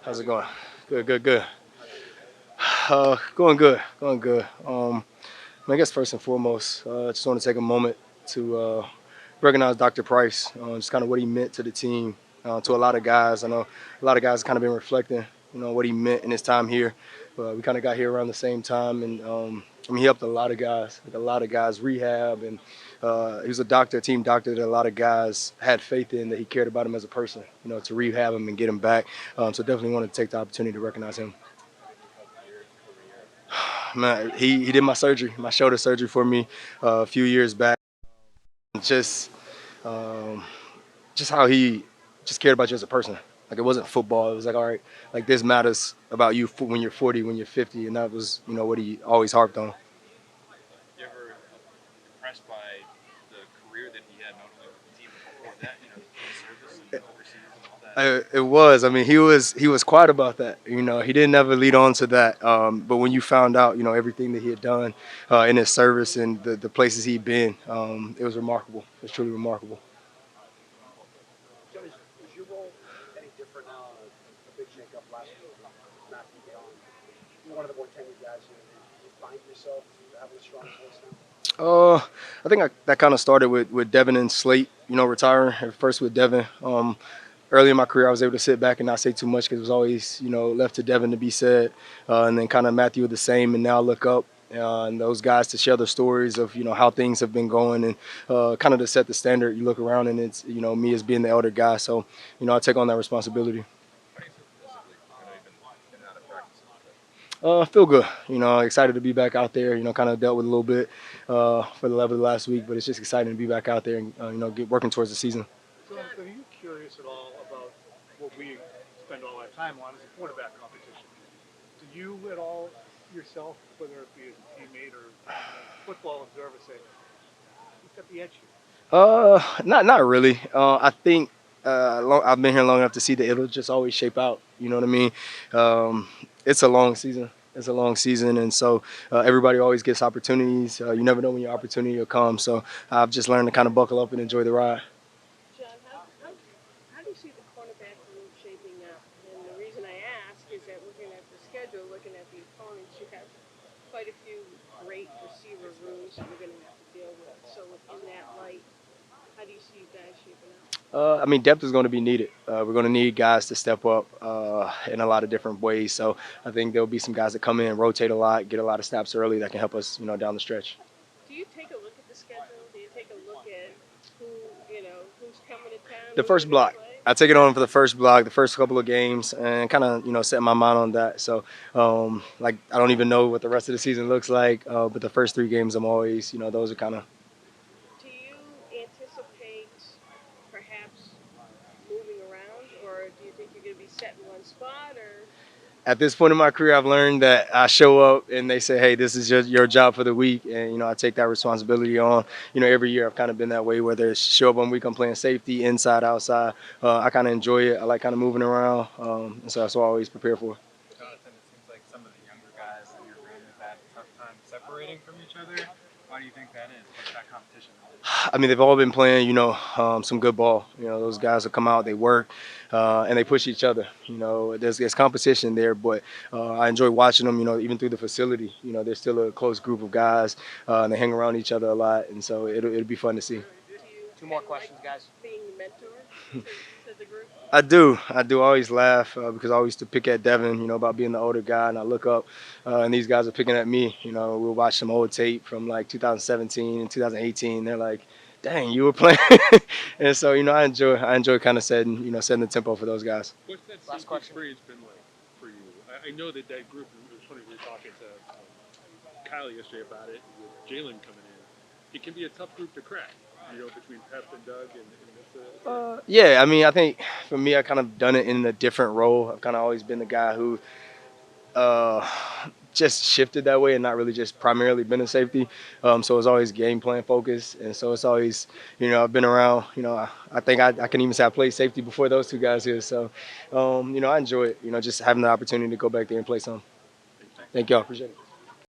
How's it going? Good, good, good. Going good, going good. I guess first and foremost, just want to take a moment to recognize Dr. Price, just kind of what he meant to the team, to a lot of guys. I know a lot of guys kind of been reflecting, what he meant in his time here. We kind of got here around the same time, and he helped a lot of guys, rehab, and he was a doctor, a team doctor that a lot of guys had faith in, that he cared about him as a person, to rehab him and get him back. So definitely want to take the opportunity to recognize him. Man, he did my surgery, my shoulder surgery for me a few years back. Just um, just how he just cared about you as a person. Like it wasn't football. It was like, all right, like this matters about you when you're 40, when you're 50, and that was what he always harped on. You ever impressed by the career that he had, not only with the team but before that, in service and overseas and all that? It was. I mean, he was quiet about that. He didn't ever lead on to that. But when you found out, everything that he had done in his service and the places he'd been, it was remarkable. It was truly remarkable. Joe, is your role any different now? A big shakeup last week with Matthew gone. You're one of the more tenured guys here. You find yourself having a strong voice now? I think that kind of started with Devin and Slate, retiring. At first with Devin. Early in my career, I was able to sit back and not say too much because it was always, left to Devin to be said. And then kind of Matthew the same, and now look up. And those guys to share their stories of, how things have been going, and kind of to set the standard. You look around and it's, me as being the elder guy. So, I take on that responsibility. How do you feel physically? You've been in and out of practice a little bit. I feel good. Excited to be back out there. Kind of dealt with a little bit for the level of last week, but it's just exciting to be back out there and get working towards the season. Jonathan, are you curious at all about what we spend all our time on is a quarterback competition? Do you at all yourself, whether it be as a teammate or football observer, say, who's got the edge here? Not really. I think I've been here long enough to see that it'll just always shape out. You know what I mean? It's a long season. It's a long season, and so everybody always gets opportunities. You never know when your opportunity will come. So I've just learned to kind of buckle up and enjoy the ride. John, how do you see the cornerback room shaping up? And the reason I ask is that looking at the schedule, looking at the opponents, you have quite a few great receiver rooms that you're going to have to deal with. So in that light, how do you see you guys shaping up? I mean, depth is going to be needed. We're going to need guys to step up in a lot of different ways. So I think there'll be some guys that come in, rotate a lot, get a lot of snaps early that can help us, down the stretch. Do you take a look at the schedule? Do you take a look at who, who's coming to town, The who you're first going to block. play? I take it on for the first block, the first couple of games, and kind of set my mind on that. So, like I don't even know what the rest of the season looks like, but the first three games, I'm always, those are kind of. Do you anticipate perhaps moving around, or do you think you're going to be set in one spot, or At this point in my career, I've learned that I show up and they say, "Hey, this is just your job for the week," and I take that responsibility on. Every year I've kind of been that way. Whether it's show up one week, I'm playing safety, inside, outside. I kind of enjoy it. I like kind of moving around, and so that's what I always prepare for. Jonathan, it seems like some of the younger guys in your room have had a tough time separating from each other. Why do you think that is? What's that competition like? I mean, they've all been playing, some good ball. Those guys will come out, they work, and they push each other. There's competition there, but I enjoy watching them. Even through the facility, they're still a close group of guys, and they hang around each other a lot, and so it'll be fun to see. do you Two more kind of like questions, guys. being the mentor to the group? I do always laugh because I always used to pick at Devin, about being the older guy, and I look up, and these guys are picking at me. We'll watch some old tape from like 2017 and 2018. They're like, "Dang, you were playing," and so I enjoy kind of setting the tempo for those guys. What's that Last safety question. experience been like for you? I know that group. It was funny we were talking to Kyle yesterday about it with Jalen coming in. It can be a tough group to crack. Between Pep and Doug, and Yeah, I mean, I think for me, I kind of done it in a different role. I've kind of always been the guy who uh, just shifted that way and not really just primarily been a safety. So it's always game plan focused, and so it's always, I've been around. I think I can even say I played safety before those two guys here. So, I enjoy it. Just having the opportunity to go back there and play some. Thank y'all. Appreciate it.